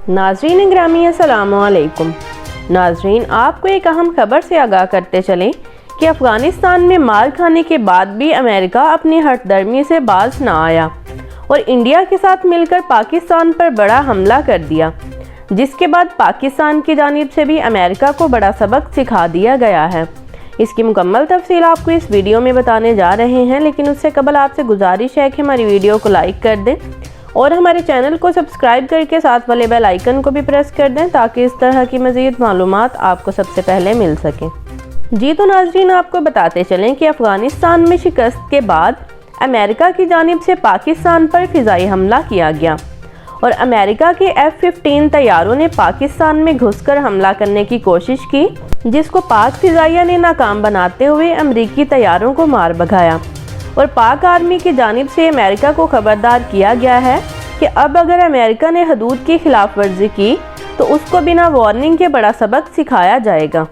नाज़रीन ग्रामी अस्सलाम वालेकुम। नाज़रीन, आपको एक अहम खबर से आगाह करते चलें कि अफ़गानिस्तान में मार खाने के बाद भी अमेरिका अपनी हठधर्मी से बाज ना आया और इंडिया के साथ मिलकर पाकिस्तान पर बड़ा हमला कर दिया, जिसके बाद पाकिस्तान की जानिब से भी अमेरिका को बड़ा सबक सिखा दिया गया है। इसकी मुकम्मल तफसील आपको इस वीडियो में बताने जा रहे हैं, लेकिन उससे कबल आपसे गुजारिश है कि हमारी वीडियो को लाइक कर दें और हमारे चैनल को सब्सक्राइब करके साथ वाले बेल आइकन को भी प्रेस कर दें ताकि इस तरह की मज़ीद मालूमात आपको सबसे पहले मिल सकें। जी तो नाज़रीन, आपको बताते चलें कि अफ़गानिस्तान में शिकस्त के बाद अमेरिका की जानिब से पाकिस्तान पर फ़िज़ाई हमला किया गया और अमेरिका के F-15 तैयारों ने पाकिस्तान में घुसकर हमला करने की कोशिश की, जिसको पाक फ़िज़ाइया ने नाकाम बनाते हुए अमरीकी तैयारों को मार भगाया और पाक आर्मी की जानिब से अमेरिका को खबरदार किया गया है कि अब अगर अमेरिका ने हदूद की खिलाफ वर्जी की तो उसको बिना वार्निंग के बड़ा सबक सिखाया जाएगा।